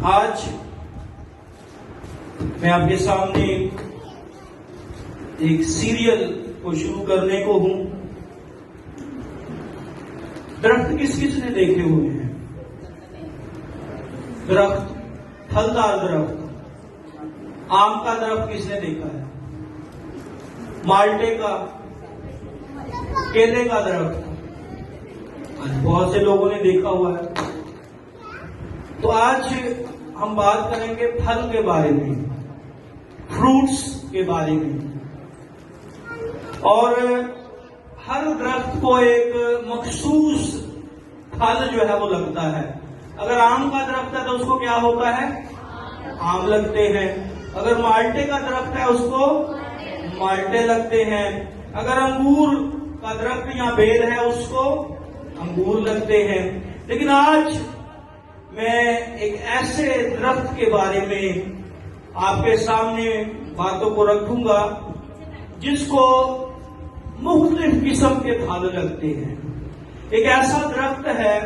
آج میں آپ کے سامنے ایک سیریل کو شروع کرنے کو ہوں۔ درخت کس کس نے دیکھے ہوئے ہیں؟ درخت، پھلدار درخت، آم کا درخت کس نے دیکھا ہے؟ مالٹے کا، کیلے کا درخت بہت سے لوگوں نے دیکھا ہوا ہے۔ تو آج ہم بات کریں گے پھل کے بارے میں، فروٹس کے بارے میں۔ اور ہر درخت کو ایک مخصوص پھل جو ہے وہ لگتا ہے۔ اگر آم کا درخت ہے تو اس کو کیا ہوتا ہے؟ آم لگتے ہیں۔ اگر مالٹے کا درخت ہے اس کو مالٹے لگتے ہیں۔ اگر انگور کا درخت یا بیل ہے اس کو انگور لگتے ہیں۔ لیکن آج میں ایک ایسے درخت کے بارے میں آپ کے سامنے باتوں کو رکھوں گا جس کو مختلف قسم کے پھل لگتے ہیں۔ ایک ایسا درخت ہے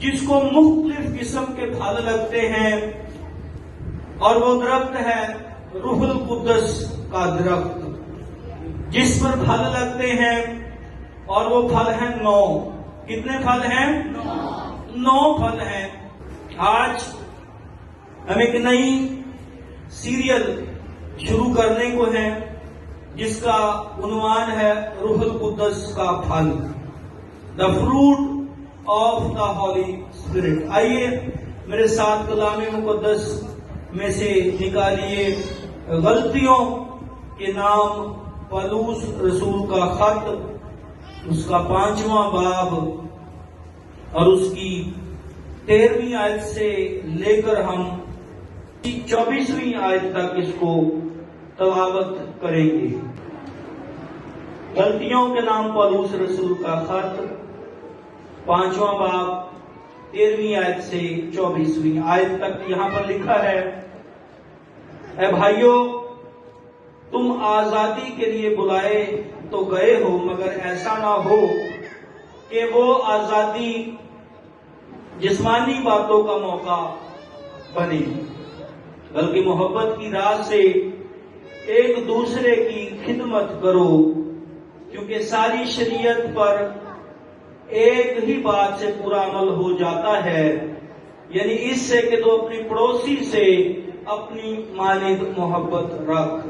جس کو مختلف قسم کے پھل لگتے ہیں، اور وہ درخت ہے روح القدس کا درخت، جس پر پھل لگتے ہیں، اور وہ پھل ہیں 9۔ کتنے پھل ہیں؟ 9 پھل ہیں۔ آج ہم ایک نئی سیریل شروع کرنے کو ہے جس کا عنوان ہے روح القدس کا پھل، the fruit of the holy spirit. آئیے میرے ساتھ کلام مقدس میں سے نکالیے غلطیوں کے نام پولس رسول کا خط، اس کا 5واں باب اور اس کی 13ویں آیت سے لے کر ہم 24ویں آیت تک اس کو تلاوت کریں گے۔ غلطیوں کے نام پولس رسول کا خط، 5واں باب 13ویں آیت سے 24ویں آیت تک یہاں پر لکھا ہے، اے بھائیو، تم آزادی کے لیے بلائے تو گئے ہو، مگر ایسا نہ ہو کہ وہ آزادی جسمانی باتوں کا موقع بنے، بلکہ محبت کی راہ سے ایک دوسرے کی خدمت کرو، کیونکہ ساری شریعت پر ایک ہی بات سے پورا عمل ہو جاتا ہے، یعنی اس سے کہ تو اپنی پڑوسی سے اپنی مانند محبت رکھ۔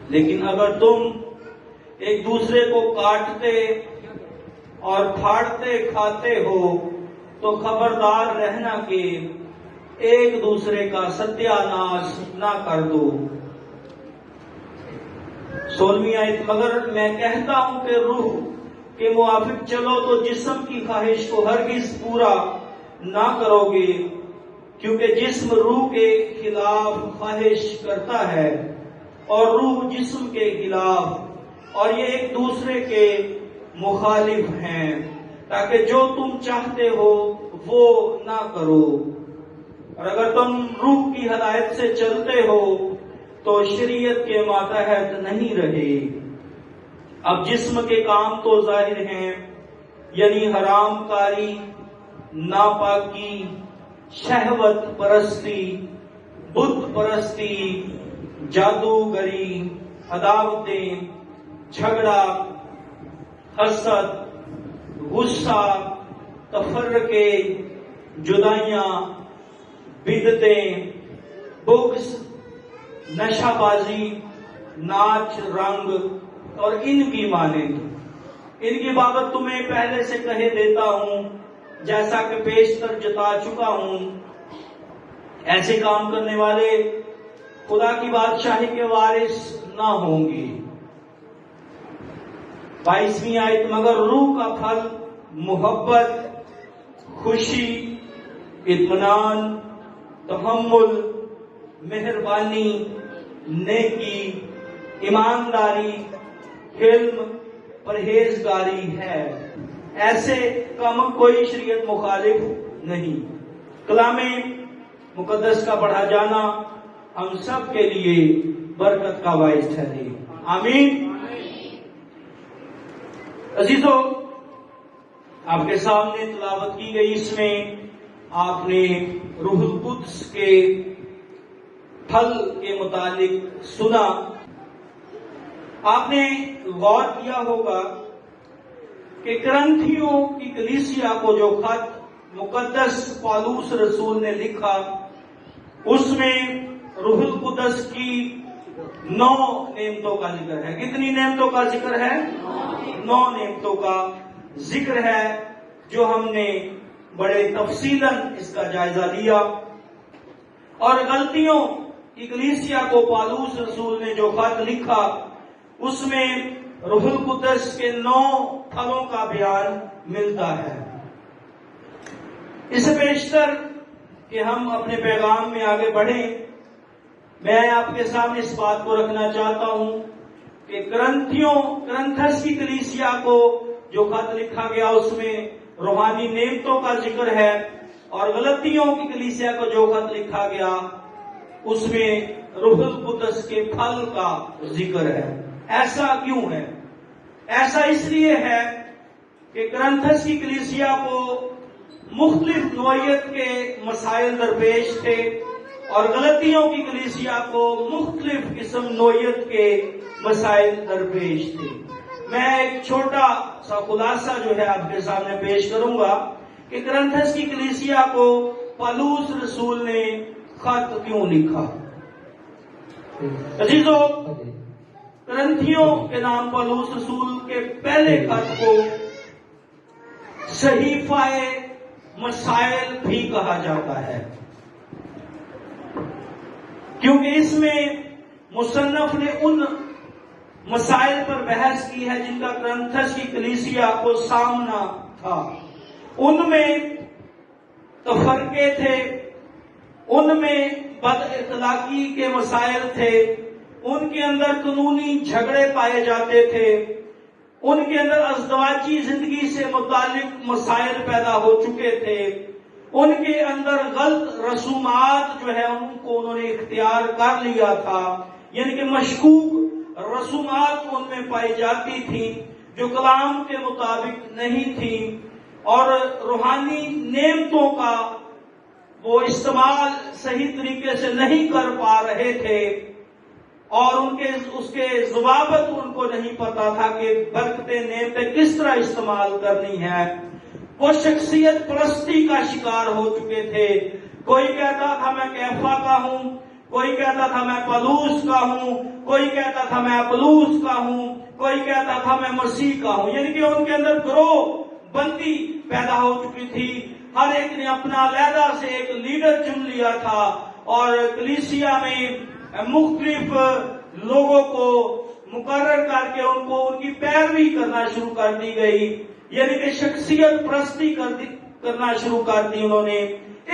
لیکن اگر تم ایک دوسرے کو کاٹتے اور پھاڑتے کھاتے ہو تو خبردار رہنا کہ ایک دوسرے کا ستیہ ناش نہ کر دو۔ 16ویں آیت، مگر میں کہتا ہوں کہ روح کے موافق چلو تو جسم کی خواہش کو ہرگز پورا نہ کرو گے، کیونکہ جسم روح کے خلاف خواہش کرتا ہے اور روح جسم کے خلاف، اور یہ ایک دوسرے کے مخالف ہیں، تاکہ جو تم چاہتے ہو وہ نہ کرو۔ اور اگر تم روح کی ہدایت سے چلتے ہو تو شریعت کے ماتحت نہیں رہے۔ اب جسم کے کام تو ظاہر ہیں، یعنی حرام کاری، ناپاکی، شہوت پرستی، بت پرستی، جادوگری، عداوتیں، جھگڑا، حسد، غصہ، تفرقے، جدائیاں، بدعتیں، بغض، نشہ بازی، ناچ رنگ اور ان کی مانند۔ ان کی بابت تمہیں پہلے سے کہہ دیتا ہوں، جیسا کہ پیشتر جتا چکا ہوں، ایسے کام کرنے والے خدا کی بادشاہی کے وارث نہ ہوں گے۔ 22ویں آیت، مگر روح کا پھل محبت، خوشی، اطمینان، تحمل، مہربانی، نیکی، ایمانداری، حلم، پرہیزگاری ہے۔ ایسے کام کوئی شریعت مخالف نہیں۔ کلام مقدس کا پڑھا جانا ہم سب کے لیے برکت کا باعث ٹھہرے، آمین۔ عزیزو، آپ کے سامنے تلاوت کی گئی اس میں آپ نے روح القدس کے پھل کے متعلق سنا. آپ نے غور کیا ہوگا کہ کرنتھیوں کی کلیسیا کو جو خط مقدس پالوس رسول نے لکھا اس میں روح القدس کی 9 نعمتوں کا ذکر ہے. کتنی نعمتوں کا ذکر ہے؟ 9 نعمتوں کا ذکر ہے، جو ہم نے بڑے تفصیلاً اس کا جائزہ لیا. اور غلطیوں کی کلیسیا کو پالوس رسول نے جو خط لکھا اس میں روح القدس کے 9 پھلوں کا بیان ملتا ہے. اس سے بیشتر کہ ہم اپنے پیغام میں آگے بڑھیں، میں آپ کے سامنے اس بات کو رکھنا چاہتا ہوں کہ کرنتھس کی کلیسیا کو جو خط لکھا گیا اس میں روحانی نعمتوں کا ذکر ہے، اور غلطیوں کی کلیسیا کو جو خط لکھا گیا اس میں روح القدس کے پھل کا ذکر ہے. ایسا کیوں ہے؟ ایسا اس لیے ہے کہ کرنتھس کی کلیسیا کو مختلف نوعیت کے مسائل درپیش تھے، اور غلطیوں کی کلیسیا کو مختلف قسم نوعیت کے مسائل درپیش تھے. میں ایک چھوٹا سا خلاصہ جو ہے آپ کے سامنے پیش کروں گا کہ کرنتھس کی کلیسیا کو پالوس رسول نے خط کیوں لکھا. عزیزو، کرنتھیوں کے نام پالوس رسول کے پہلے خط کو صحیفہ مسائل بھی کہا جاتا ہے، کیونکہ اس میں مصنف نے ان مسائل پر بحث کی ہے جن کا کرنتھس کی کلیسیا کو سامنا تھا. ان میں تفرقے تھے، ان میں بد اخلاقی کے مسائل تھے، ان کے اندر قانونی جھگڑے پائے جاتے تھے، ان کے اندر ازدواجی زندگی سے متعلق مسائل پیدا ہو چکے تھے، ان کے اندر غلط رسومات جو ہے ان کو انہوں نے اختیار کر لیا تھا، یعنی کہ مشکوک رسومات ان میں پائی جاتی تھی جو کلام کے مطابق نہیں تھی، اور روحانی نعمتوں کا وہ استعمال صحیح طریقے سے نہیں کر پا رہے تھے، اور اس کے ضوابط ان کو نہیں پتا تھا کہ برکتیں نعمتیں کس طرح استعمال کرنی ہے. وہ شخصیت پرستی کا شکار ہو چکے تھے. کوئی کہتا تھا میں کیفا کا ہوں، کوئی کہتا تھا میں پالوس کا ہوں، کوئی کہتا تھا میں اپولوس کا ہوں، کوئی کہتا تھا میں مسیح کا ہوں. یعنی کہ ان کے اندر گروہ بندی پیدا ہو چکی تھی. ہر ایک نے اپنا علیحدہ سے ایک لیڈر چن لیا تھا، اور کلیسیا میں مختلف لوگوں کو مقرر کر کے ان کو ان کی پیروی کرنا شروع کر دی گئی، یعنی کہ شخصیت پرستی کرنا شروع کر دی انہوں نے.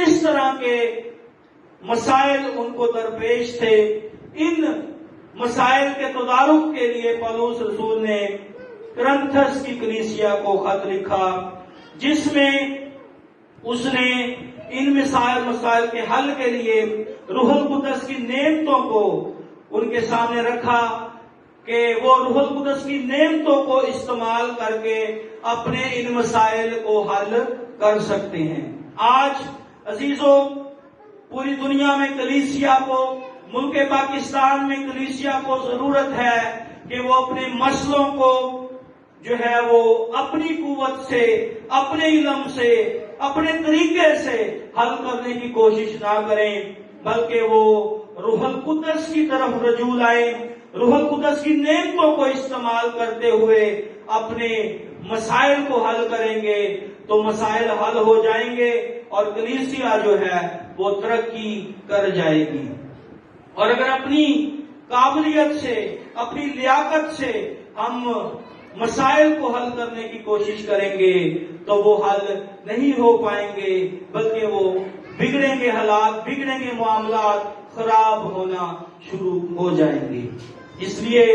اس طرح کے مسائل ان کو درپیش تھے. ان مسائل کے تدارک کے لیے پالوس رسول نے کرنتھس کی کلیسیا کو خط لکھا، جس میں اس نے ان مسائل کے حل کے لیے روح القدس کی نعمتوں کو ان کے سامنے رکھا کہ وہ روح القدس کی نعمتوں کو استعمال کر کے اپنے ان مسائل کو حل کر سکتے ہیں. آج عزیزوں، پوری دنیا میں کلیسیا کو، ملک پاکستان میں کلیسیا کو ضرورت ہے کہ وہ اپنے مسئلوں کو جو ہے وہ اپنی قوت سے، اپنے علم سے، اپنے طریقے سے حل کرنے کی کوشش نہ کریں، بلکہ وہ روح القدس کی طرف رجوع لائیں. روح القدس کی نعمتوں کو استعمال کرتے ہوئے اپنے مسائل کو حل کریں گے تو مسائل حل ہو جائیں گے، اور کلیسیا جو ہے وہ ترقی کر جائے گی. اور اگر اپنی قابلیت سے، اپنی لیاقت سے ہم مسائل کو حل کرنے کی کوشش کریں گے تو وہ حل نہیں ہو پائیں گے، بلکہ وہ بگڑیں گے، حالات بگڑیں گے، معاملات خراب ہونا شروع ہو جائیں گے. اس لیے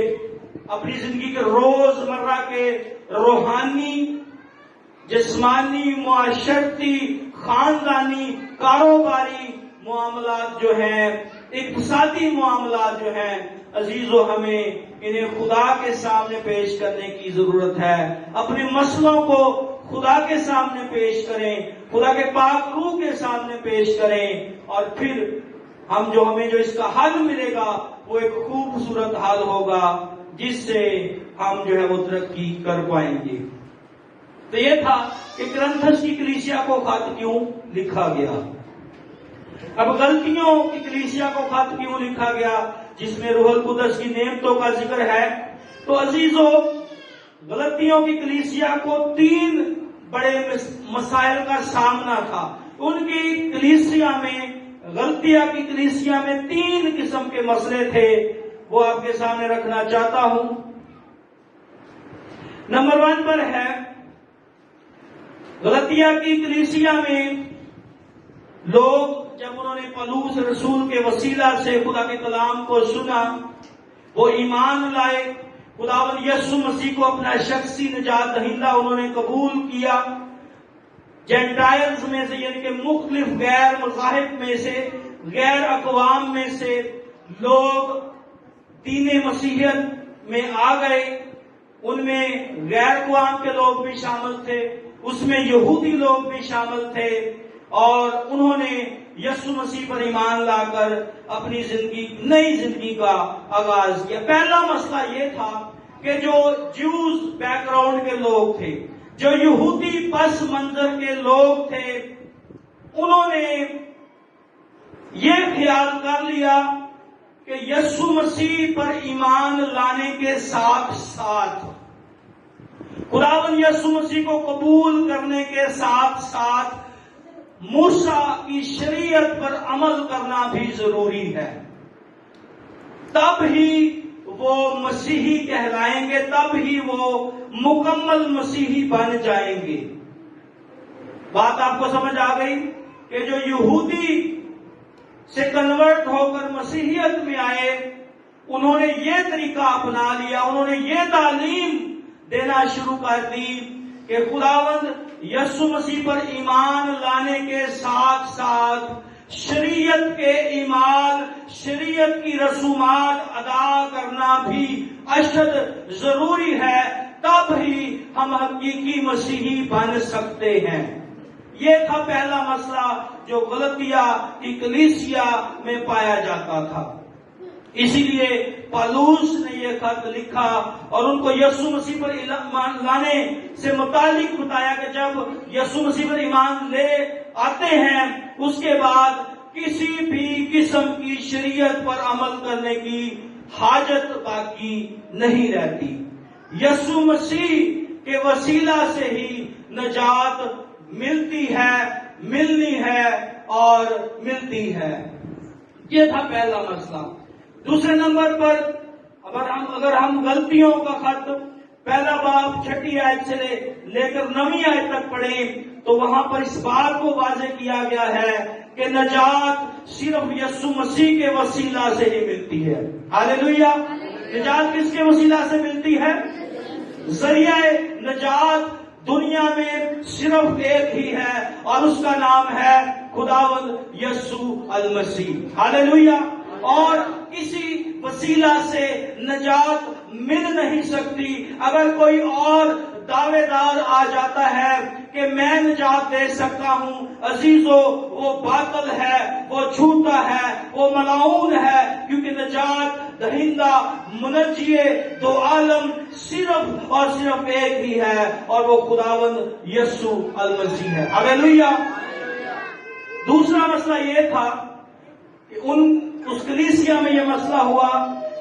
اپنی زندگی کے روزمرہ کے روحانی، جسمانی، معاشرتی، خاندانی، کاروباری معاملات جو ہیں، اقتصادی معاملات جو ہیں، عزیزو ہمیں انہیں خدا کے سامنے پیش کرنے کی ضرورت ہے. اپنے مسئلوں کو خدا کے سامنے پیش کریں، خدا کے پاک روح کے سامنے پیش کریں، اور پھر ہمیں جو اس کا حل ملے گا وہ ایک خوبصورت حل ہوگا جس سے ہم جو ہے وہ ترقی کر پائیں گے۔ تو یہ تھا کہ کرنتھس کی کلیسیا کو خط کیوں لکھا گیا۔ اب غلطیوں کی کلیسیا کو خط کیوں لکھا گیا جس میں روح القدس کی نعمتوں کا ذکر ہے؟ تو عزیزو، غلطیوں کی کلیسیا کو 3 بڑے مسائل کا سامنا تھا۔ ان کی کلیسیا میں، غلطیہ کی کلیسیا میں 3 قسم کے مسئلے تھے، وہ آپ کے سامنے رکھنا چاہتا ہوں۔ نمبر 1 پر ہے، غلطیہ کی کلیسیا میں لوگ جب انہوں نے پولس رسول کے وسیلہ سے خدا کے کلام کو سنا، وہ ایمان لائے، خداوند یسوع مسیح کو اپنا شخصی نجات دہندہ انہوں نے قبول کیا۔ جینٹائلز میں سے، یعنی کہ مختلف غیر مذاہب میں سے، غیر اقوام میں سے لوگ دین مسیحیت میں آ گئے۔ ان میں غیر اقوام کے لوگ بھی شامل تھے، اس میں یہودی لوگ بھی شامل تھے، اور انہوں نے یسوع مسیح پر ایمان لا کر اپنی نئی زندگی کا آغاز کیا۔ پہلا مسئلہ یہ تھا کہ جو جوز بیک گراؤنڈ کے لوگ تھے، جو یہودی پس منظر کے لوگ تھے، انہوں نے یہ خیال کر لیا کہ یسوع مسیح پر ایمان لانے کے ساتھ ساتھ، خداوند یسوع مسیح کو قبول کرنے کے ساتھ ساتھ موسیٰ کی شریعت پر عمل کرنا بھی ضروری ہے، تب ہی وہ مسیحی کہلائیں گے، تب ہی وہ مکمل مسیحی بن جائیں گے۔ بات آپ کو سمجھ آ گئی کہ جو یہودی سے کنورٹ ہو کر مسیحیت میں آئے، انہوں نے یہ طریقہ اپنا لیا، انہوں نے یہ تعلیم دینا شروع کر دی کہ خداوند یسوع مسیح پر ایمان لانے کے ساتھ ساتھ شریعت کے اعمال، شریعت کی رسومات ادا کرنا بھی اشد ضروری ہے، تب ہی ہم حقیقی مسیحی بن سکتے ہیں۔ یہ تھا پہلا مسئلہ جو غلطیہ کی کلیسیا میں پایا جاتا تھا۔ اسی لیے پولس نے یہ خط لکھا اور ان کو یسوع مسیح پر ایمان لانے سے متعلق بتایا کہ جب یسوع مسیح پر ایمان لے آتے ہیں، اس کے بعد کسی بھی قسم کی شریعت پر عمل کرنے کی حاجت باقی نہیں رہتی۔ یسوع مسیح کے وسیلہ سے ہی نجات ملتی ہے، ملنی ہے اور ملتی ہے۔ یہ تھا پہلا مسئلہ۔ دوسرے نمبر پر اگر ہم غلطیوں کا خط پہلا باب 6 آیت سے لے کر 9 آیت تک پڑھیں تو وہاں پر اس بات کو واضح کیا گیا ہے کہ نجات صرف یسوع مسیح کے وسیلہ سے ہی ملتی ہے۔ ہاللیلویہ! نجات کس کے وسیلہ سے ملتی ہے؟ ذریعہ نجات دنیا میں صرف ایک ہی ہے اور اس کا نام ہے خداوند یسوع المسیح۔ ہاللیلویہ! اور کسی وسیلہ سے نجات مل نہیں سکتی۔ اگر کوئی اور دعوے دار آ جاتا ہے کہ میں نجات دے سکتا ہوں، عزیزو وہ باطل ہے، وہ جھوٹا ہے، وہ ملعون ہے، کیونکہ نجات دہندہ منجی دو عالم صرف اور صرف ایک ہی ہے اور وہ خداوند یسوع المسیح ہے۔ ہاللیلویہ! دوسرا مسئلہ یہ تھا کہ اس کلیسیا میں یہ مسئلہ ہوا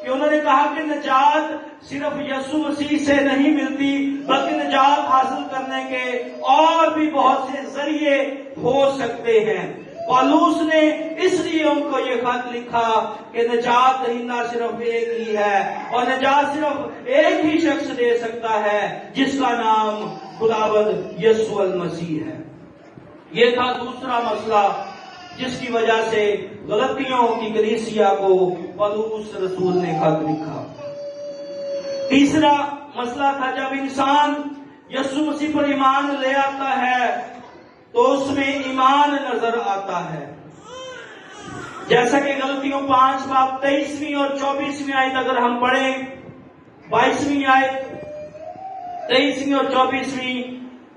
کہ انہوں نے کہا کہ نجات صرف یسوع مسیح سے نہیں ملتی، بلکہ نجات حاصل کرنے کے اور بھی بہت سے ذریعے ہو سکتے ہیں۔ پولس نے اس لیے ان کو یہ خط لکھا کہ نجات دہندہ صرف ایک ہی ہے اور نجات صرف ایک ہی شخص دے سکتا ہے جس کا نام خداوند یسوع المسیح ہے۔ یہ تھا دوسرا مسئلہ جس کی وجہ سے غلطیوں کی کلیسیا کو پولس رسول نے خط لکھا۔ تیسرا مسئلہ تھا جب انسان یسوع مسیح پر ایمان لے آتا ہے تو اس میں ایمان نظر آتا ہے، جیسا کہ غلطیوں 5 باب 23ویں اور 24ویں آیت اگر ہم پڑھیں، 22ویں آیت 23ویں اور 24ویں،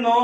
9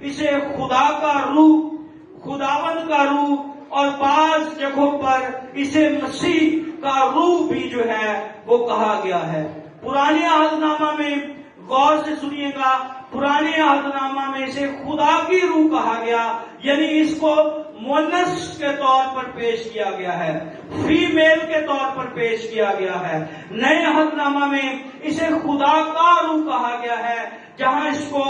اسے خدا کا روح، خداوند کا روح، اور بعض جگہوں پر اسے مسیح کا روح بھی جو ہے وہ کہا گیا ہے۔ پرانے عہد نامہ میں غور سے سنیے گا، پرانے عہد نامہ میں اسے خدا کی روح کہا گیا، یعنی اس کو مؤنث کے طور پر پیش کیا گیا ہے، فیمیل کے طور پر پیش کیا گیا ہے۔ نئے عہد نامہ میں اسے خدا کا روح کہا گیا ہے، جہاں اس کو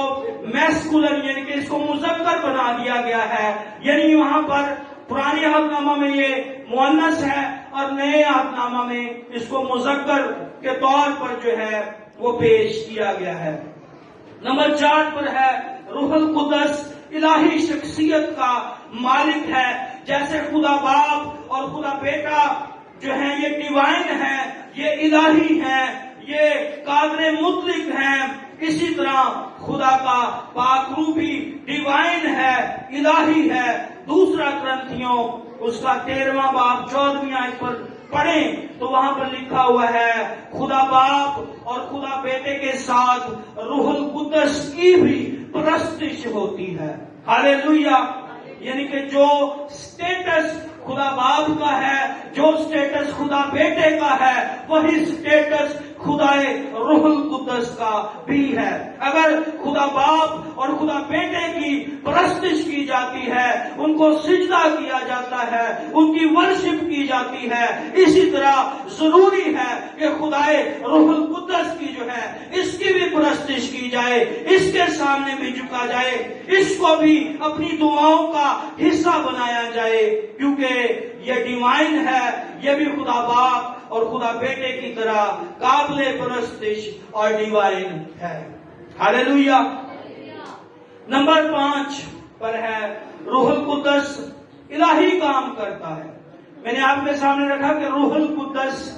میسکولر یعنی کہ اس کو مذکر بنا دیا گیا ہے، یعنی وہاں پر پرانے عہد نامہ میں یہ مؤنث ہے اور نئے عہد نامہ میں اس کو مذکر کے طور پر جو ہے وہ پیش کیا گیا ہے۔ نمبر 4 پر ہے روح القدس الہی شخصیت کا مالک ہے۔ جیسے خدا باپ اور خدا بیٹا جو ہیں یہ ڈیوائن ہے، یہ الہی ہیں، یہ قادر مطلق ہیں، اسی طرح خدا کا پاک روح بھی ڈیوائن ہے، الہی ہے۔ دوسرا کرنتھیوں اس کا 13واں باب 14ویں آیت پر پڑھیں تو وہاں پر لکھا ہوا ہے خدا باپ اور خدا بیٹے کے ساتھ روح القدس کی بھی پرستش ہوتی ہے۔ ہاللیلویہ! یعنی کہ جو سٹیٹس خدا باپ کا ہے، جو سٹیٹس خدا بیٹے کا ہے، وہی سٹیٹس خدا روح القدس کا بھی ہے۔ اگر خدا باپ اور خدا بیٹے کی پرستش کی جاتی ہے، ان کو سجدہ کیا جاتا ہے، ان کی ورشپ کی جاتی ہے، اسی طرح ضروری ہے کہ خدا روح القدس کی جو ہے اس کی بھی پرستش کی جائے، اس کے سامنے بھی جھکا جائے، اس کو بھی اپنی دعاؤں کا حصہ بنایا جائے، کیونکہ یہ ڈیوائن ہے، یہ بھی خدا باپ اور خدا بیٹے کی طرح قابل پرستش اور ڈیوائن ہے۔ ہاللیلویہ! نمبر 5 پر ہے روح القدس الہی کام کرتا ہے۔ میں نے آپ کے سامنے رکھا کہ روح القدس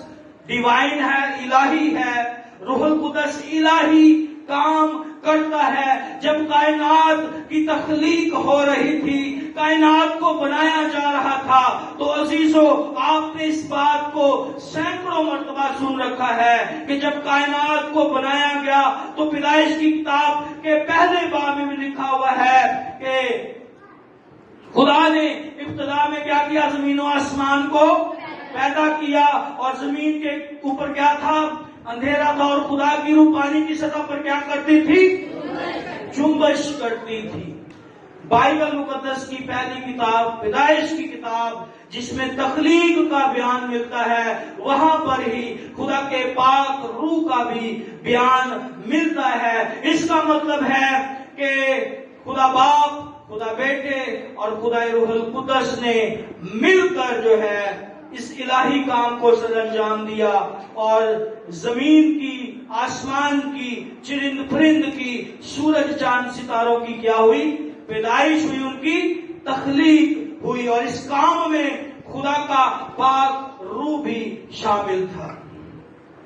ڈیوائن ہے، الہی ہے۔ روح القدس الہی کام کرتا ہے۔ جب کائنات کی تخلیق ہو رہی تھی، کائنات کو بنایا جا رہا تھا، تو عزیزو آپ نے اس بات کو سینکڑوں مرتبہ سن رکھا ہے کہ جب کائنات کو بنایا گیا تو پیدائش کی کتاب کے پہلے باب میں لکھا ہوا ہے کہ خدا نے ابتدا میں کیا کیا؟ زمین و آسمان کو پیدا کیا، اور زمین کے اوپر کیا تھا؟ اندھیرا تھا، اور خدا کی روح پانی کی سطح پر کیا کرتی تھی؟ جنبش کرتی تھی۔ بائبل مقدس کی پہلی کتاب پیدائش کی کتاب جس میں تخلیق کا بیان ملتا ہے، وہاں پر ہی خدا کے پاک روح کا بھی بیان ملتا ہے۔ اس کا مطلب ہے کہ خدا باپ، خدا بیٹے اور خدا روح القدس نے مل کر جو ہے اس الہی کام کو سر انجام دیا، اور زمین کی، آسمان کی، چرند پرند کی، سورج چاند ستاروں کی کیا ہوئی؟ پیدائش ہوئی، ان کی تخلیق ہوئی، اور اس کام میں خدا کا پاک روح بھی شامل تھا۔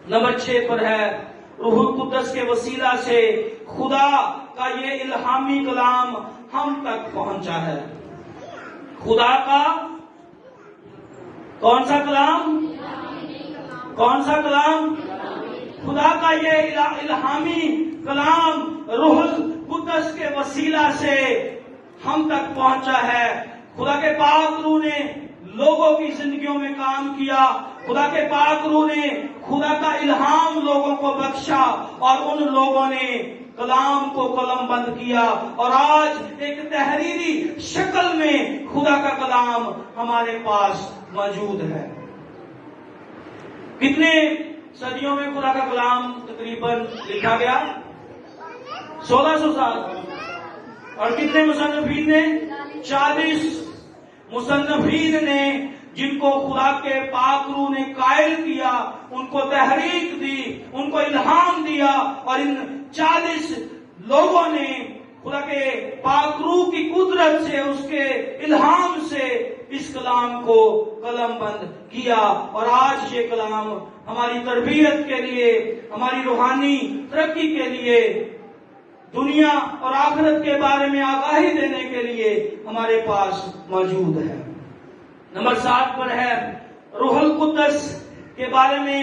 نمبر 6 پر ہے روح القدس کے وسیلہ سے خدا کا یہ الہامی کلام ہم تک پہنچا ہے۔ خدا کا کون سا کلام؟ کون سا کلام؟ خدا کا یہ الہامی کلام روح القدس کے وسیلہ سے ہم تک پہنچا ہے۔ خدا کے پاک روح نے لوگوں کی زندگیوں میں کام کیا، خدا کے پاک روح نے خدا کا الہام لوگوں کو بخشا، اور ان لوگوں نے کلام کو قلم بند کیا، اور آج ایک تحریری شکل میں خدا کا کلام ہمارے پاس موجود ہے۔ کتنے صدیوں میں خدا کا کلام تقریباً لکھا گیا؟ 1600 سال۔ اور کتنے مصنفین نے؟ 40 مصنفین نے، جن کو خدا کے پاک روح نے قائل کیا، ان کو تحریک دی، ان کو الہام دیا، اور ان 40 لوگوں نے خدا کے پاک روح کی قدرت سے، اس کے الہام سے اس کلام کو قلم بند کیا، اور آج یہ کلام ہماری تربیت کے لیے، ہماری روحانی ترقی کے لیے، دنیا اور آخرت کے بارے میں آگاہی دینے کے لیے ہمارے پاس موجود ہے۔ نمبر 7 پر ہے روح القدس کے بارے میں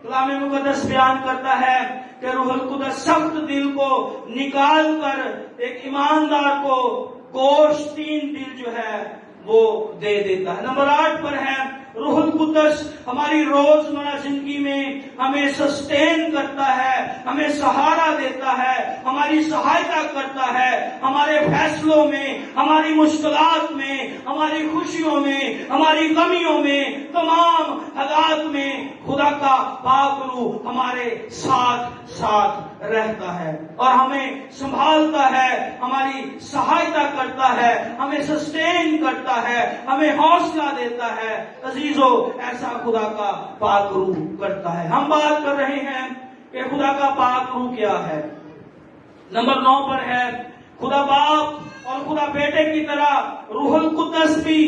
کلام مقدس بیان کرتا ہے کہ روح القدس سخت دل کو نکال کر ایک ایماندار کو گوشتین دل جو ہے وہ دے دیتا ہے۔ نمبر 8 پر ہے روح القدس ہماری روزمرہ زندگی میں ہمیں سسٹین کرتا ہے، ہمیں سہارا دیتا ہے، ہماری سہایتا کرتا ہے، ہمارے فیصلوں میں، ہماری مشکلات میں، ہماری خوشیوں میں، ہماری غمیوں میں، تمام حالات میں خدا کا پاک روح ہمارے ساتھ ساتھ رہتا ہے اور ہمیں سنبھالتا ہے، ہماری سہایتا کرتا ہے، ہمیں سسٹین کرتا ہے، ہمیں حوصلہ دیتا ہے۔ عزیزو، ایسا خدا کا پاک روح کرتا ہے۔ ہم بات کر رہے ہیں کہ خدا کا پاک روح کیا ہے۔ نمبر 9 پر ہے خدا باپ اور خدا بیٹے کی طرح روح القدس بھی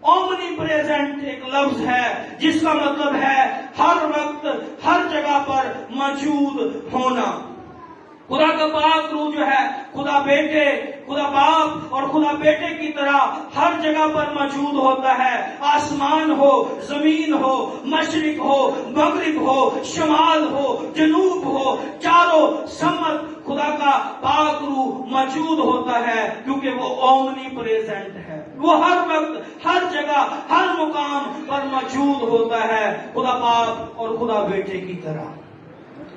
اومنی پریزنٹ ایک لفظ ہے جس کا مطلب ہے ہر وقت ہر جگہ پر موجود ہونا۔ خدا کا پاک روح جو ہے خدا بیٹے، خدا باپ اور خدا بیٹے کی طرح ہر جگہ پر موجود ہوتا ہے۔ آسمان ہو، زمین ہو، مشرق ہو، مغرب ہو، شمال ہو، جنوب ہو، چاروں سمت خدا کا پاک روح موجود ہوتا ہے کیونکہ وہ اومنی پریزنٹ ہے۔ وہ ہر وقت ہر جگہ ہر مقام پر موجود ہوتا ہے، خدا باپ اور خدا بیٹے کی طرح۔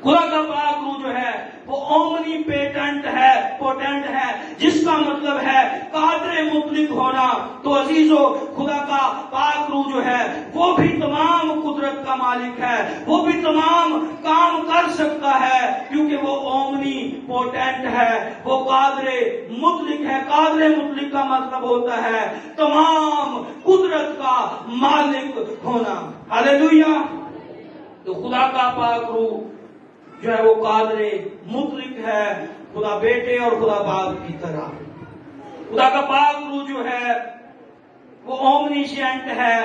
خدا کا پاک روح جو ہے وہ اومنی پیٹنٹ ہے، پوٹنٹ ہے، جس کا مطلب ہے قادر مطلق ہونا۔ تو عزیزو، خدا کا پاک روح جو ہے وہ بھی تمام قدرت کا مالک ہے، وہ بھی تمام کام کر سکتا ہے کیونکہ وہ اومنی پوٹنٹ ہے، وہ قادر مطلق ہے۔ قادر مطلق کا مطلب ہوتا ہے تمام قدرت کا مالک ہونا۔ ہاللیلویہ۔ تو خدا کا پاک روح جو ہے وہ قادر مطلق ہے، خدا بیٹے اور خدا باپ کی طرح۔ خدا کا پاک روح جو ہے وہ اومنیشینٹ ہے،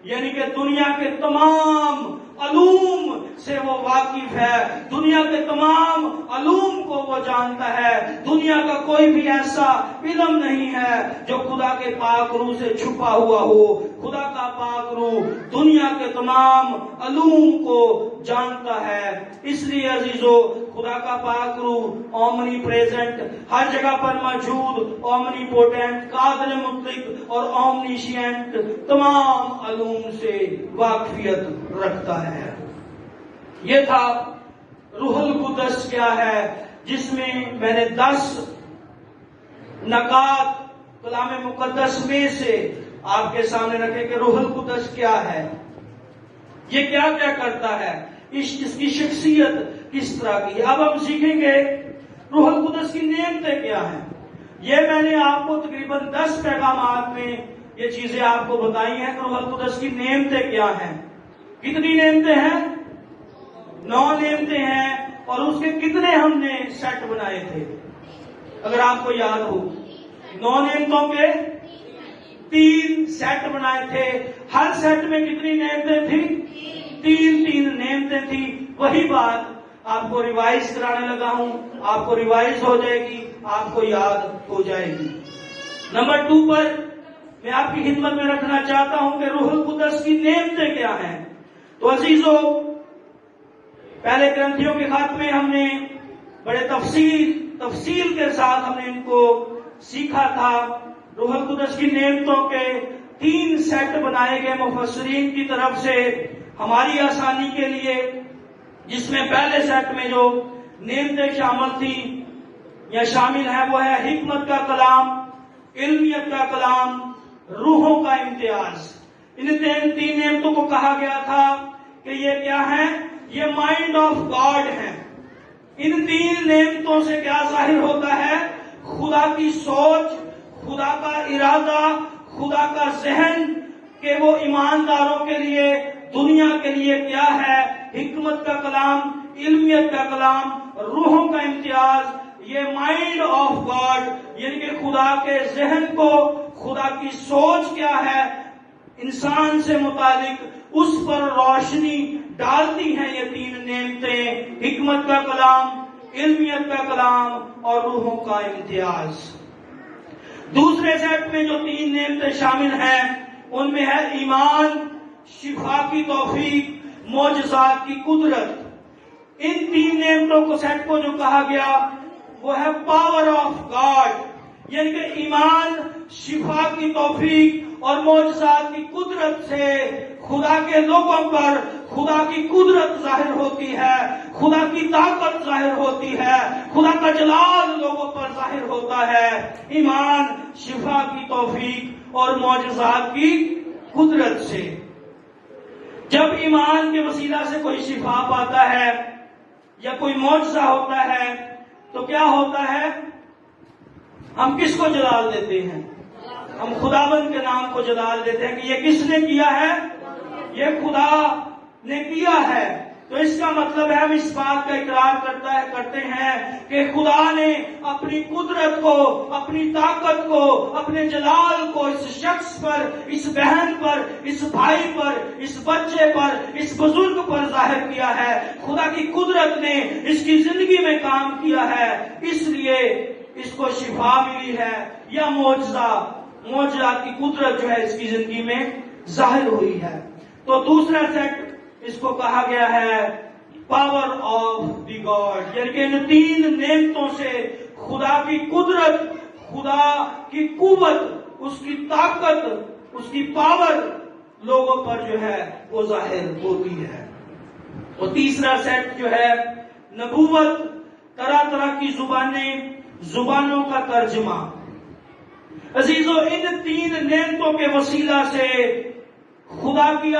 یعنی کہ دنیا کے تمام علوم سے وہ واقف ہے، دنیا کے تمام علوم کو وہ جانتا ہے۔ دنیا کا کوئی بھی ایسا علم نہیں ہے جو خدا کے پاک روح سے چھپا ہوا ہو۔ خدا کا پاک روح دنیا کے تمام علوم کو جانتا ہے۔ اس لیے عزیزو، خدا کا پاک روح اومنی پریزنٹ، ہر جگہ پر موجود، اومنی پوٹنٹ، قادر مطلق اور اومنیشینٹ، تمام علوم سے واقفیت رکھتا ہے۔ یہ تھا روح القدس کیا ہے، جس میں نے 10 نکات کلام مقدس میں سے آپ کے سامنے رکھے کہ روح القدس کیا ہے، یہ کیا کیا کرتا ہے، اس کی شخصیت کس طرح کی۔ اب ہم سیکھیں گے روح القدس کی نعمتیں کیا ہیں۔ یہ میں نے آپ کو تقریباً 10 پیغامات میں یہ چیزیں آپ کو بتائی ہیں کہ روح القدس کی نعمتیں کیا ہیں۔ کتنی نعمتیں ہیں؟ 9 نعمتیں ہیں، اور اس کے کتنے ہم نے سیٹ بنائے تھے اگر آپ کو یاد ہو؟ 9 نعمتوں کے 3 سیٹ بنائے تھے۔ ہر سیٹ میں کتنی نعمتیں تھیں؟ 3 نعمتیں تھیں۔ وہی بات آپ کو ریوائز کرانے لگا ہوں، آپ کو ریوائز ہو جائے گی، آپ کو یاد ہو جائے گی۔ نمبر 2 پر میں آپ کی خدمت میں رکھنا چاہتا ہوں کہ روح القدس کی نعمتیں کیا ہیں۔ تو عزیزو، پہلے کرنتھیوں کے خط میں ہم نے بڑے تفصیل کے ساتھ ہم نے ان کو سیکھا تھا۔ روح القدس کی نعمتوں کے 3 سیٹ بنائے گئے مفسرین کی طرف سے ہماری آسانی کے لیے، جس میں پہلے سیٹ میں جو نعمتیں شامل تھیں یا شامل ہیں وہ ہے حکمت کا کلام، علمیت کا کلام، روحوں کا امتیاز۔ ان 3 نعمتوں کو کہا گیا تھا کہ یہ کیا ہیں؟ یہ مائنڈ آف گاڈ ہیں۔ ان 3 نعمتوں سے کیا ظاہر ہوتا ہے؟ خدا کی سوچ، خدا کا ارادہ، خدا کا ذہن کہ وہ ایمانداروں کے لیے، دنیا کے لیے کیا ہے۔ حکمت کا کلام، علمیت کا کلام، روحوں کا امتیاز، یہ مائنڈ آف گاڈ یعنی کہ خدا کے ذہن کو، خدا کی سوچ کیا ہے انسان سے متعلق، اس پر روشنی ڈالتی ہیں یہ 3 نعمتیں، حکمت کا کلام، علمیت کا کلام اور روحوں کا امتیاز۔ دوسرے سیٹ میں جو 3 نعمتیں شامل ہیں ان میں ہے ایمان، شفا کی توفیق، معجزات کی قدرت. ان 3 نعمتوں کو سیٹ کو جو کہا گیا وہ ہے پاور آف گاڈ، یعنی کہ ایمان، شفا کی توفیق اور معجزات کی قدرت سے خدا کے لوگوں پر خدا کی قدرت ظاہر ہوتی ہے، خدا کی طاقت ظاہر ہوتی ہے، خدا کا جلال لوگوں پر ظاہر ہوتا ہے. ایمان، شفا کی توفیق اور معجزات کی قدرت سے. جب ایمان کے وسیلہ سے کوئی شفا پاتا ہے یا کوئی معجزہ ہوتا ہے تو کیا ہوتا ہے؟ ہم کس کو جلال دیتے ہیں؟ ہم خداوند کے نام کو جلال دیتے ہیں کہ یہ کس نے کیا ہے؟ یہ خدا نے کیا ہے. تو اس کا مطلب ہے ہم اس بات کا اقرار کرتے ہیں کہ خدا نے اپنی قدرت کو، اپنی طاقت کو، اپنے جلال کو اس شخص پر، اس بہن پر، اس بھائی پر، اس بچے پر، اس بزرگ پر ظاہر کیا ہے. خدا کی قدرت نے اس کی زندگی میں کام کیا ہے، اس لیے اس کو شفا ملی ہے یا معجزات کی قدرت جو ہے اس کی زندگی میں ظاہر ہوئی ہے. تو دوسرا سیٹ اس کو کہا گیا ہے پاور آف دی گاڈ، یعنی کہ ان 3 نعمتوں سے خدا کی قدرت، خدا کی قوت، اس کی طاقت، اس کی پاور لوگوں پر جو ہے وہ ظاہر ہوتی ہے. اور تیسرا سیٹ جو ہے نبوت، طرح طرح کی زبانوں کا ترجمہ. عزیزو، ان 3 نعمتوں کے وسیلہ سے خدا کی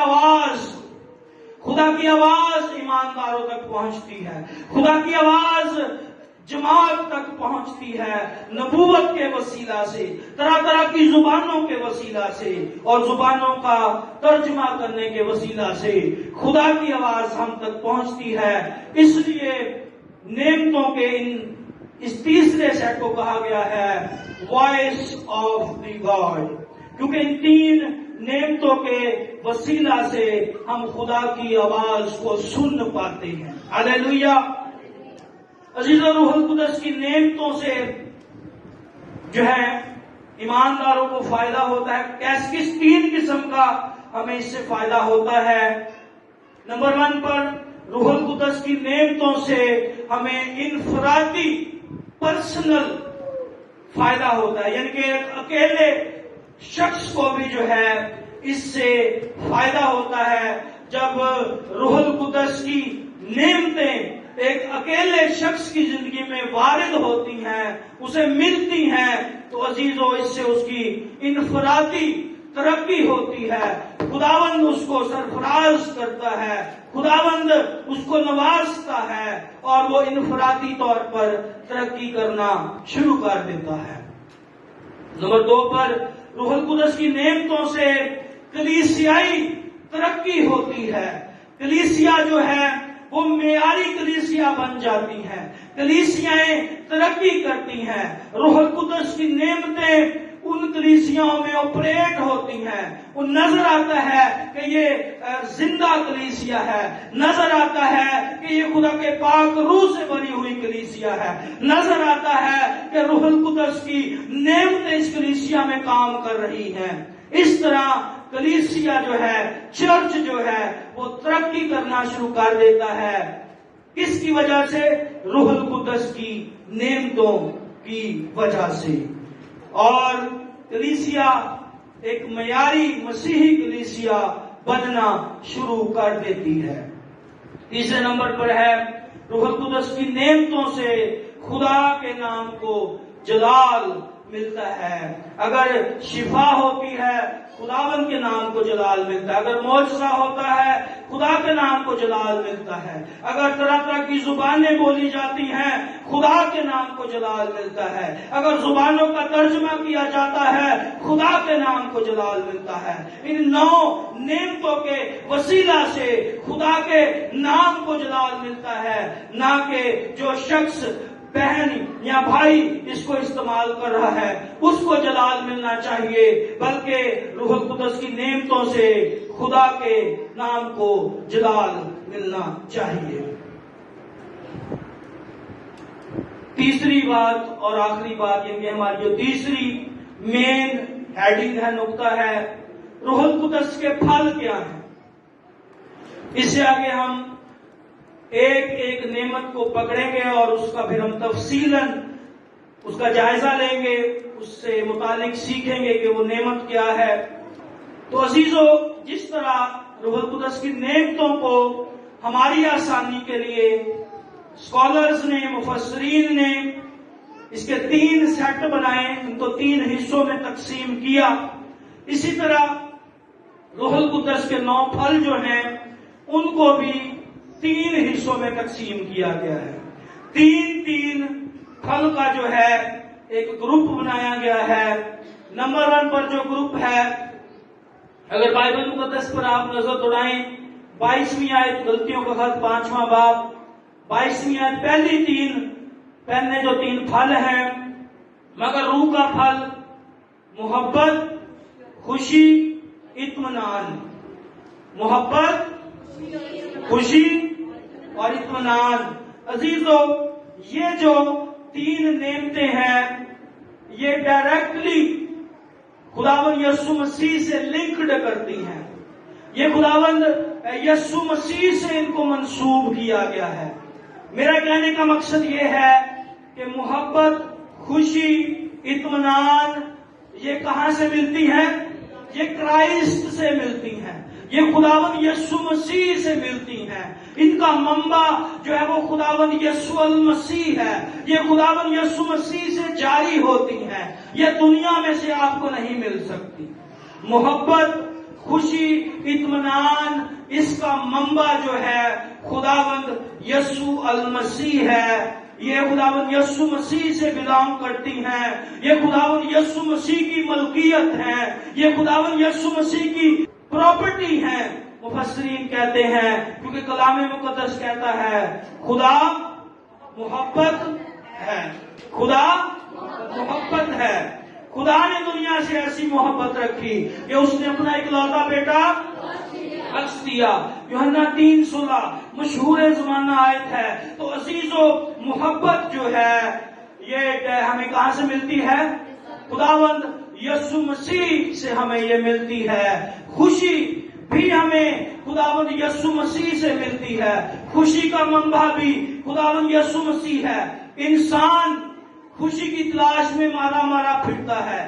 آواز ایمانداروں تک پہنچتی ہے، خدا کی آواز جماعت تک پہنچتی ہے. نبوت کے وسیلہ سے، طرح طرح کی زبانوں کے وسیلہ سے اور زبانوں کا ترجمہ کرنے کے وسیلہ سے خدا کی آواز ہم تک پہنچتی ہے. اس لیے نعمتوں کے اس تیسرے سیٹ کو کہا گیا ہے وائس آف دی گاڈ، کیونکہ ان 3 نعمتوں کے وسیلہ سے ہم خدا کی آواز کو سن پاتے ہیں. ہاللیلویا. عزیزو، روح القدس کی نعمتوں سے جو ہے ایمانداروں کو فائدہ ہوتا ہے. کس 3 قسم کا ہمیں اس سے فائدہ ہوتا ہے؟ نمبر 1 پر روح القدس کی نعمتوں سے ہمیں انفرادی پرسنل فائدہ ہوتا ہے، یعنی کہ اکیلے شخص کو بھی جو ہے اس سے فائدہ ہوتا ہے. جب روح القدس کی نعمتیں ایک اکیلے شخص کی زندگی میں وارد ہوتی ہیں، اسے ملتی ہیں، تو عزیزو اس سے اس کی انفرادی ترقی ہوتی ہے. خداوند اس کو سرفراز کرتا ہے، خداوند اس کو نوازتا ہے اور وہ انفرادی طور پر ترقی کرنا شروع کر دیتا ہے. نمبر 2 پر روح القدس کی نعمتوں سے کلیسیائی ترقی ہوتی ہے. کلیسیا جو ہے وہ معیاری کلیسیا بن جاتی ہے، کلیسیاں ترقی کرتی ہیں. روح القدس کی نعمتیں ان کلیسیاوں میں آپریٹ ہوتی ہیں. وہ نظر آتا ہے کہ یہ زندہ کلیسیا ہے، نظر آتا ہے کہ یہ خدا کے پاک روح سے بنی ہوئی کلیسیا ہے، نظر آتا ہے کہ روح القدس کی نعمتیں اس کلیسیا میں کام کر رہی ہیں. اس طرح کلیسیا جو ہے، چرچ جو ہے وہ ترقی کرنا شروع کر دیتا ہے. کس کی وجہ سے؟ روح القدس کی نعمتوں کی وجہ سے. اور کلیسیا ایک معیاری مسیحی کلیسیا بننا شروع کر دیتی ہے. تیسرے نمبر پر ہے روح القدس کی نعمتوں سے خدا کے نام کو جلال ملتا ہے. اگر شفا ہوتی ہے خداوند کے نام کو جلال ملتا ہے، اگر معجزہ ہوتا ہے خدا کے نام کو جلال ملتا ہے، اگر طرح طرح کی زبانیں بولی جاتی ہیں خدا کے نام کو جلال ملتا ہے، اگر زبانوں کا ترجمہ کیا جاتا ہے خدا کے نام کو جلال ملتا ہے. ان 9 نعمتوں کے وسیلہ سے خدا کے نام کو جلال ملتا ہے، نہ کہ جو شخص، بہن یا بھائی اس کو استعمال کر رہا ہے اس کو جلال ملنا چاہیے، بلکہ روح القدس کی نعمتوں سے خدا کے نام کو جلال ملنا چاہیے. تیسری بات اور آخری بات، یعنی ہماری جو تیسری مین ہیڈنگ ہے، نقطہ ہے، روح القدس کے پھل کیا ہیں؟ اس سے آگے ہم ایک ایک نعمت کو پکڑیں گے اور اس کا پھر ہم تفصیلاً اس کا جائزہ لیں گے، اس سے متعلق سیکھیں گے کہ وہ نعمت کیا ہے۔ تو عزیزو، جس طرح روح القدس کی نعمتوں کو ہماری آسانی کے لیے اسکالرز نے، مفسرین نے اس کے 3 سیٹ بنائے، ان کو 3 حصوں میں تقسیم کیا، اسی طرح روح القدس کے 9 پھل جو ہیں ان کو بھی 3 حصوں میں تقسیم کیا گیا ہے۔ 3 پھل کا جو ہے ایک گروپ بنایا گیا ہے۔ نمبر 1 پر جو گروپ ہے، اگر بائبل مقدس پر آپ نظر دوڑائیں، 22ویں آیت، غلطیوں کا خط 5واں باب، 22ویں آیت، پہلی 3 جو 3 پھل ہیں، مگر روح کا پھل محبت، خوشی، اطمینان۔ محبت، خوشی اور اطمینان۔ عزیزو، یہ جو 3 نعمتیں ہیں یہ ڈائریکٹلی خداوند یسوع مسیح سے لنکڈ کرتی ہیں، یہ خداوند یسوع مسیح سے ان کو منسوب کیا گیا ہے۔ میرا کہنے کا مقصد یہ ہے کہ محبت، خوشی، اطمینان یہ کہاں سے ملتی ہیں؟ یہ کرائسٹ سے ملتی ہیں، یہ خداوند یسوع مسیح سے ملتی ہیں۔ ان کا منبع جو ہے وہ خداوند یسوع المسیح ہے، یہ خداوند یسوع مسیح سے جاری ہوتی ہیں، یہ دنیا میں سے آپ کو نہیں مل سکتی۔ محبت، خوشی، اطمینان، اس کا منبع جو ہے خداوند یسوع المسیح ہے، یہ خداوند یسوع مسیح سے بلانگ کرتی ہیں، یہ خداوند یسوع مسیح کی ملکیت ہے، یہ خداوند یسوع مسیح کی پراپرٹی ہے۔ مفسرین کہتے ہیں، کیونکہ کلام مقدس کہتا ہے خدا محبت ہے، خدا محبت ہے۔ خدا نے دنیا سے ایسی محبت رکھی کہ اس نے اپنا اکلوتا بیٹا بخش دیا۔ یوحنا 3:16 مشہور زمانہ آیت ہے۔ تو عزیزو، محبت جو ہے یہ ہمیں کہاں سے ملتی ہے؟ خداوند یسوع مسیح سے ہمیں یہ ملتی ہے۔ خوشی بھی ہمیں خداوند یسوع مسیح سے ملتی ہے، خوشی کا منبع بھی خداوند یسوع مسیح ہے۔ انسان خوشی کی تلاش میں مارا پھرتا ہے۔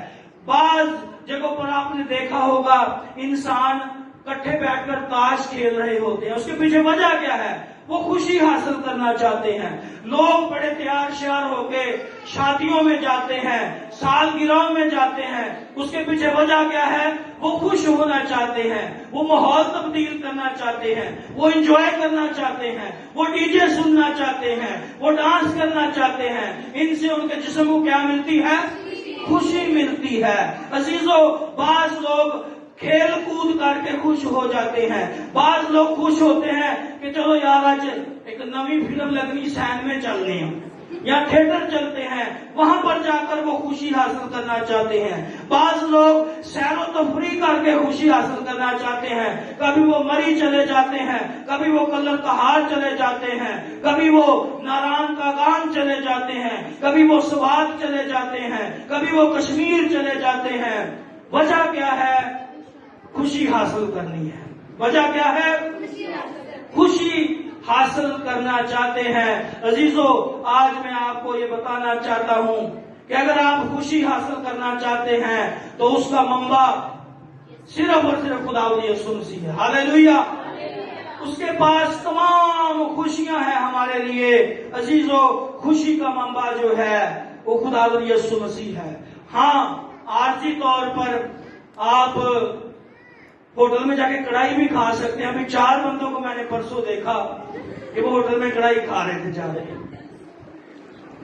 بعض جگہوں پر آپ نے دیکھا ہوگا انسان کٹھے بیٹھ کر تاش کھیل رہے ہوتے ہیں، اس کے پیچھے وجہ کیا ہے؟ وہ خوشی حاصل کرنا چاہتے ہیں۔ لوگ بڑے تیار شیار ہو کے شادیوں میں جاتے ہیں، سالگرہوں میں جاتے ہیں، اس کے پیچھے وجہ کیا ہے؟ وہ خوش ہونا چاہتے ہیں، وہ ماحول تبدیل کرنا چاہتے ہیں، وہ انجوائے کرنا چاہتے ہیں، وہ ڈی جے سننا چاہتے ہیں، وہ ڈانس کرنا چاہتے ہیں۔ ان سے ان کے جسم کو کیا ملتی ہے؟ خوشی ملتی ہے۔ عزیزو، بعض لوگ کھیل کود کر کے خوش ہو جاتے ہیں، بعض لوگ خوش ہوتے ہیں کہ چلو یار آج ایک نئی فلم لگنی سین میں چلنے ہیں یا تھیٹر چلتے ہیں، وہاں پر جا کر وہ خوشی حاصل کرنا چاہتے ہیں۔ بعض لوگ سیر و تفریح کر کے خوشی حاصل کرنا چاہتے ہیں، کبھی وہ مری چلے جاتے ہیں، کبھی وہ کلر کہار چلے جاتے ہیں، کبھی وہ ناران کا گان چلے جاتے ہیں، کبھی وہ سوات چلے جاتے ہیں، کبھی وہ کشمیر چلے جاتے ہیں۔ وجہ کیا ہے؟ خوشی حاصل کرنی ہے۔ وجہ کیا ہے؟ خوشی حاصل کرنا چاہتے ہیں۔ عزیزو، آج میں آپ کو یہ بتانا چاہتا ہوں کہ اگر آپ خوشی حاصل کرنا چاہتے ہیں تو اس کا منبع صرف اور صرف خداوند یسوع مسیح ہے۔ ہاللیلویہ۔ اس کے پاس تمام خوشیاں ہیں ہمارے لیے۔ عزیزو، خوشی کا منبع جو ہے وہ خداوند یسوع مسیح ہے۔ ہاں، عارضی طور پر آپ ہوٹل میں جا کے کڑائی بھی کھا سکتے ہیں۔ ابھی 4 بندوں کو میں نے پرسوں دیکھا کہ وہ ہوٹل میں کڑائی کھا رہے تھے جا رہے۔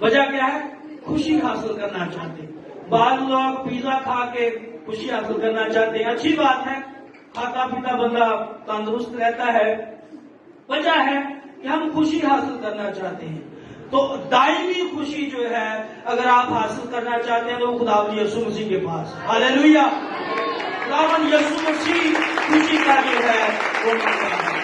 وجہ کیا ہے؟ خوشی حاصل کرنا چاہتے ہیں۔ بعض لوگ پیزا کھا کے خوشی حاصل کرنا چاہتے ہیں، اچھی بات ہے، کھاتا پیتا بندہ تندرست رہتا ہے۔ وجہ ہے کہ ہم خوشی حاصل کرنا چاہتے ہیں۔ تو دائمی خوشی جو ہے اگر آپ حاصل کرنا چاہتے ہیں تو خداوند یسوع مسیح کے پاس۔ ہاللیلویہ۔ خداوند یسوع مسیح خوشی کا جو ہے وہ منبع ہے۔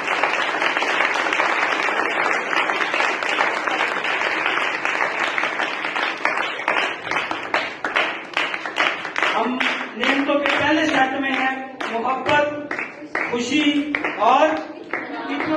ہم نعمتوں کے پہلے سیٹ میں ہیں محبت، خوشی اور اطمینان۔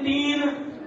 3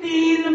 3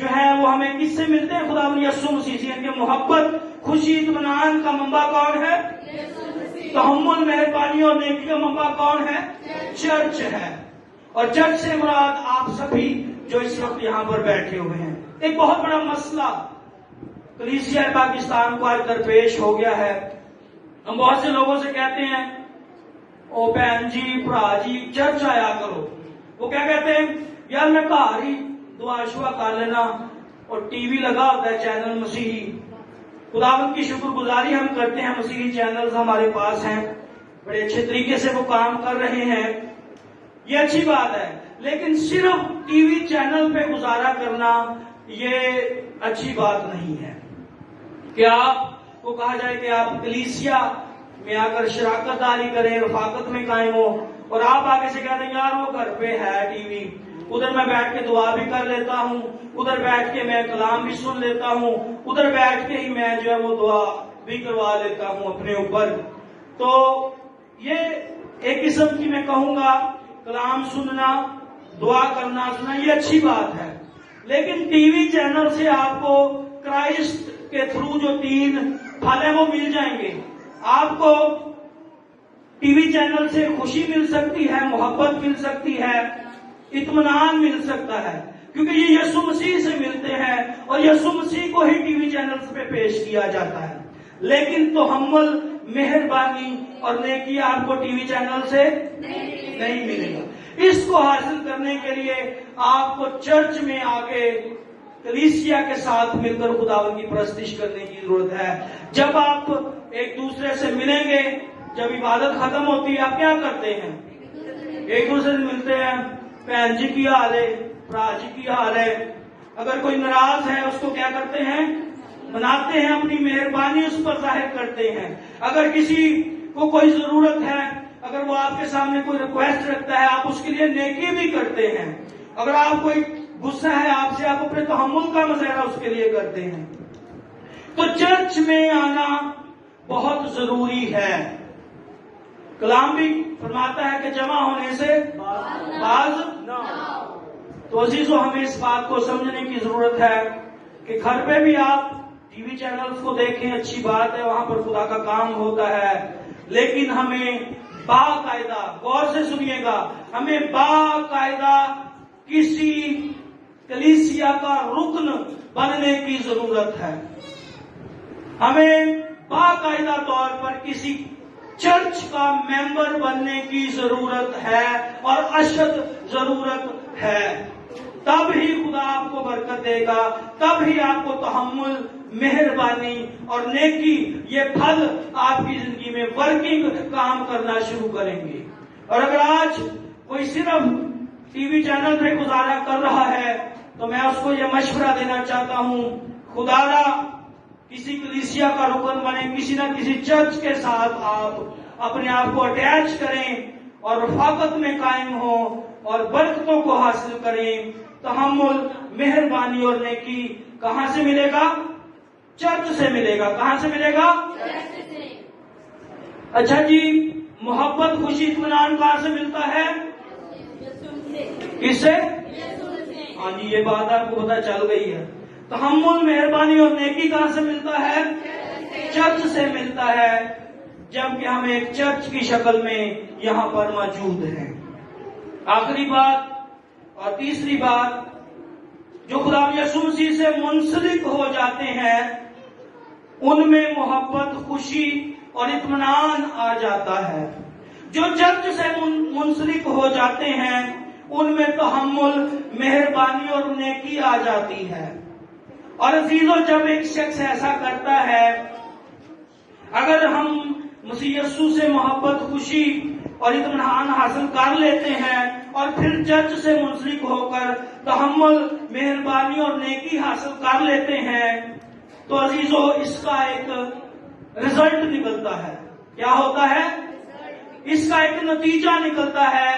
جو ہے وہ ہمیں کس سے ملتے ہیں؟ خداوند یسوع مسیح سے. ان کے محبت، خوشی، اطمینان کا منبع کون ہے؟ تحمل، مہربانی اور نیکی کا منبع کون ہے؟ چرچ ہے. اور چرچ سے مراد آپ سبھی جو اس وقت یہاں پر بیٹھے ہوئے ہیں. ایک بہت بڑا مسئلہ کلیسیا پاکستان کو آج درپیش ہو گیا ہے. ہم بہت سے لوگوں سے کہتے ہیں او بہن جی، برا جی، چرچ آیا کرو. وہ کیا کہتے ہیں؟ یار میں گھر ہی دعا شعا کر لینا، اور ٹی وی لگا ہوتا ہے چینل مسیحی. خداوند کی شکر گزاری ہم کرتے ہیں، مسیحی چینلز ہمارے پاس ہیں، بڑے اچھے طریقے سے وہ کام کر رہے ہیں، یہ اچھی بات ہے. لیکن صرف ٹی وی چینل پہ گزارا کرنا یہ اچھی بات نہیں ہے. کہ آپ کو کہا جائے کہ آپ کلیسیا میں آ کر شراکت داری کریں، رفاقت میں قائم ہو، اور آپ آگے سے کہتے ہیں یار وہ گھر پہ ہے ٹی وی، ادھر میں بیٹھ کے دعا بھی کر لیتا ہوں، ادھر بیٹھ کے میں کلام بھی سن لیتا ہوں، ادھر بیٹھ کے ہی میں جو ہے وہ دعا بھی کروا لیتا ہوں اپنے اوپر. تو یہ ایک قسم کی میں کہوں گا کلام سننا، دعا کرنا، سننا یہ اچھی بات ہے. لیکن ٹی وی چینل سے آپ کو کرائسٹ کے تھرو جو 3 پھل ہیں وہ مل جائیں گے. آپ کو ٹی وی چینل سے خوشی مل سکتی ہے، محبت مل سکتی ہے، اطمینان مل سکتا ہے، کیونکہ یہ یسوع مسیح سے ملتے ہیں اور یسوع مسیح کو ہی ٹی وی چینلز پہ پیش کیا جاتا ہے. لیکن تحمل، مہربانی اور نیکی آپ کو ٹی وی چینل سے نہیں ملے گا. اس کو حاصل کرنے کے لیے آپ کو چرچ میں آ کے کلیسیا کے ساتھ مل کر خداوند کی پرستش کرنے کی ضرورت ہے. جب آپ ایک دوسرے سے ملیں گے، جب عبادت ختم ہوتی ہے، آپ کیا کرتے ہیں؟ ایک دوسرے سے ملتے ہیں، بہن جی کی حال ہے، برا جی کی حال ہے. اگر کوئی ناراض ہے اس کو کیا کرتے ہیں؟ مناتے ہیں، اپنی مہربانی اس پر ظاہر کرتے ہیں. اگر کسی کو کوئی ضرورت ہے، اگر وہ آپ کے سامنے کوئی ریکویسٹ رکھتا ہے، آپ اس کے لیے نیکی بھی کرتے ہیں. اگر آپ کوئی غصہ ہے آپ سے، آپ اپنے تحمل کا مظاہرہ اس کے لیے کرتے ہیں. تو چرچ میں آنا بہت ضروری ہے. کلام بھی فرماتا ہے کہ جمع ہونے سے باز نہ. تو عزیزو، ہمیں اس بات کو سمجھنے کی ضرورت ہے کہ گھر پہ بھی آپ ٹی وی چینلز کو دیکھیں، اچھی بات ہے، وہاں پر خدا کا کام ہوتا ہے. لیکن ہمیں باقاعدہ، غور سے سنیے گا، ہمیں باقاعدہ کسی کلیسیا کا رکن بننے کی ضرورت ہے. ہمیں باقاعدہ طور پر کسی چرچ کا ممبر بننے کی ضرورت ہے اور اشد ضرورت ہے. تب ہی خدا آپ کو برکت دے گا، تب ہی آپ کو تحمل، مہربانی اور نیکی یہ پھل آپ کی زندگی میں ورکنگ کام کرنا شروع کریں گے. اور اگر آج کوئی صرف ٹی وی چینل پہ گزارا کر رہا ہے تو میں اس کو یہ مشورہ دینا چاہتا ہوں، خدا را کسی کلیسیا کا رکن بنے، کسی نہ کسی چرچ کے ساتھ آپ اپنے آپ کو اٹیچ کریں اور رفاقت میں قائم ہوں اور برکتوں کو حاصل کریں. تحمل، مہربانی اور نیکی کہاں سے ملے گا؟ چرچ سے ملے گا. کہاں سے ملے گا؟ اچھا جی، محبت، خوشی، اطمینان کہاں سے ملتا ہے؟ کس سے؟ ہاں جی، یہ بات آپ کو پتہ چل گئی ہے. تحمل، مہربانی اور نیکی کہاں سے ملتا ہے؟ چرچ سے ملتا ہے، جبکہ ہم ایک چرچ کی شکل میں یہاں پر موجود ہیں. آخری بات اور تیسری بات، جو خدا یسوع مسیح سے منسلک ہو جاتے ہیں ان میں محبت، خوشی اور اطمینان آ جاتا ہے. جو چرچ سے منسلک ہو جاتے ہیں ان میں تحمل، مہربانی اور نیکی آ جاتی ہے. اور عزیزو، جب ایک شخص ایسا کرتا ہے، اگر ہم مسیح یسوع سے محبت، خوشی اور اطمینان حاصل کر لیتے ہیں اور پھر چرچ سے منسلک ہو کر تحمل، مہربانی اور نیکی حاصل کر لیتے ہیں، تو عزیزو اس کا ایک رزلٹ نکلتا ہے. کیا ہوتا ہے؟ اس کا ایک نتیجہ نکلتا ہے.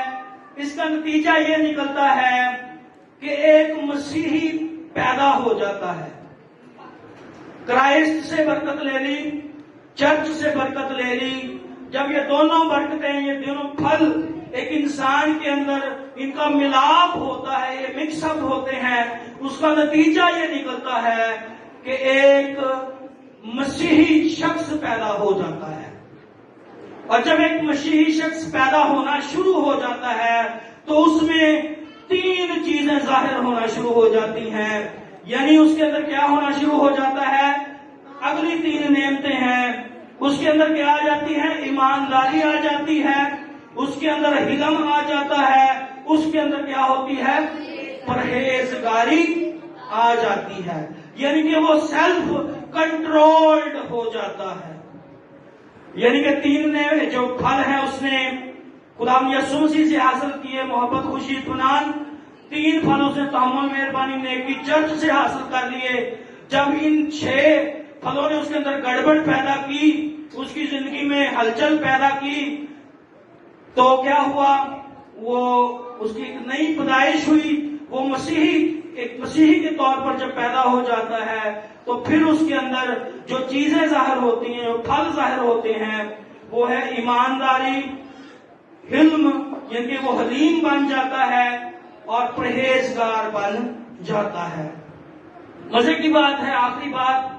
اس کا نتیجہ یہ نکلتا ہے کہ ایک مسیحی پیدا ہو جاتا ہے. کرائسٹ سے برکت لے لی، چرچ سے برکت لے لی. جب یہ دونوں برکتیں، یہ دونوں پھل ایک انسان کے اندر ان کا ملاپ ہوتا ہے، یہ مکس اپ ہوتے ہیں، اس کا نتیجہ یہ نکلتا ہے کہ ایک مسیحی شخص پیدا ہو جاتا ہے۔ اور جب ایک مسیحی شخص پیدا ہونا شروع ہو جاتا ہے تو اس میں 3 چیزیں ظاہر ہونا شروع ہو جاتی ہیں۔ یعنی اس کے اندر کیا ہونا شروع ہو جاتا ہے؟ اگلی 3 نعمتیں ہیں۔ اس کے اندر کیا آ جاتی ہے؟ ایمانداری آ جاتی ہے، اس کے اندر حلم آ جاتا ہے، اس کے اندر کیا ہوتی ہے؟ پرہیزگاری آ جاتی ہے۔ یعنی کہ وہ سیلف کنٹرولڈ ہو جاتا ہے۔ یعنی کہ 3 جو پھل ہیں اس نے خدا یسوع مسیح سے حاصل کیے، محبت، خوشی، اطمینان۔ 3 پھل اس نے تحمل، مہربانی، نیکی، چرچ سے حاصل کر لیے۔ جب ان 6 پھلوں نے اس کے اندر گڑبڑ پیدا کی، اس کی زندگی میں ہلچل پیدا کی، تو کیا ہوا؟ وہ اس کی ایک نئی پیدائش ہوئی۔ وہ ایک مسیحی کے طور پر جب پیدا ہو جاتا ہے تو پھر اس کے اندر جو چیزیں ظاہر ہوتی ہیں، جو پھل ظاہر ہوتے ہیں، وہ ہے ایمانداری، حلم، یعنی کہ وہ حلیم بن جاتا ہے اور پرہیزگار بن جاتا ہے۔ مزے کی بات ہے، آخری بات،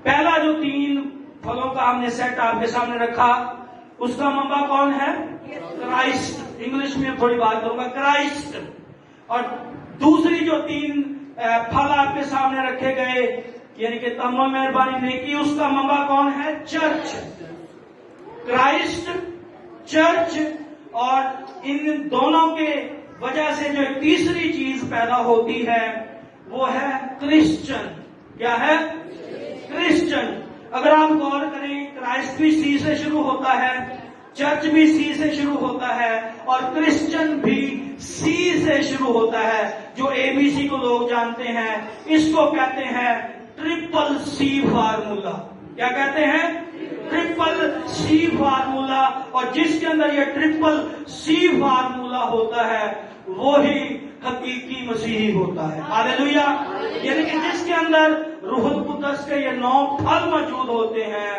پہلا جو 3 پھلوں کا ہم نے سیٹ آپ کے سامنے رکھا، اس کا منبع کون ہے؟ کرائسٹ۔ انگلش میں تھوڑی بات کروں گا، کرائسٹ۔ اور دوسری جو 3 پھل آپ کے سامنے رکھے گئے، یعنی کہ تحمل، مہربانی، نیکی، اس کا منبع کون ہے؟ چرچ۔ کرائسٹ، چرچ، اور ان دونوں کے وجہ سے جو تیسری چیز پیدا ہوتی ہے وہ ہے کرسچن۔ کیا ہے؟ کرسچن۔ اگر آپ غور کریں، کرائسٹ بھی سی سے شروع ہوتا ہے، چرچ بھی سی سے شروع ہوتا ہے، اور کرسچن بھی سی سے شروع ہوتا ہے۔ جو ABC کو لوگ جانتے ہیں، اس کو کہتے ہیں ٹرپل سی فارمولا۔ کیا کہتے ہیں؟ ٹرپل سی فارمولا۔ اور جس کے اندر یہ ٹرپل سی فارمولا ہوتا ہے وہی حقیقی مسیحی ہوتا ہے۔ ہاللیلویا۔ یعنی کہ جس کے اندر روح القدس کے یہ 9 پھل موجود ہوتے ہیں،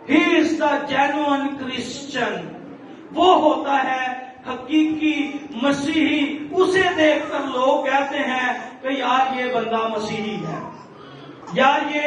ہی از دا جینوئن کرسچن، وہ ہوتا ہے حقیقی مسیحی۔ اسے دیکھ کر لوگ کہتے ہیں کہ یار یہ بندہ مسیحی ہے، یار یہ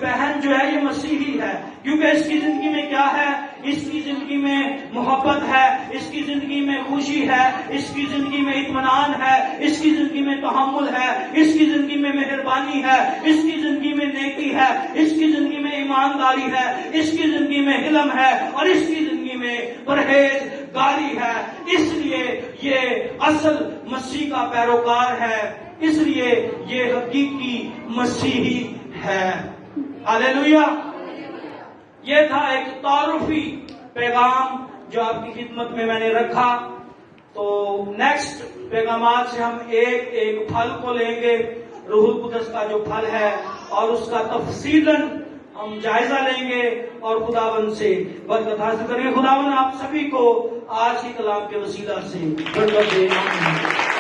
بہن جو ہے یہ مسیحی ہے، کیونکہ اس کی زندگی میں کیا ہے؟ اس کی زندگی میں محبت ہے، اس کی زندگی میں خوشی ہے، اس کی زندگی میں اطمینان ہے، اس کی زندگی میں تحمل ہے، اس کی زندگی میں مہربانی ہے، اس کی زندگی میں نیکی ہے، اس کی زندگی میں ایمانداری ہے، اس کی زندگی میں حلم ہے، اور اس کی زندگی میں پرہیزگاری ہے۔ اس لیے یہ اصل مسیح کا پیروکار ہے، اس لیے یہ حقیقی مسیحی ہے۔ ہاللیلویا۔ یہ تھا ایک تعارفی پیغام جو آپ کی خدمت میں نے رکھا۔ تو نیکسٹ پیغامات سے ہم ایک پھل کو لیں گے، روح القدس کا جو پھل ہے، اور اس کا تفصیلاً ہم جائزہ لیں گے اور خداوند سے برکت حاصل کریں گے۔ خداوند آپ سبھی کو آج کی کلام کے وسیلہ سے برکت دے۔ آمین۔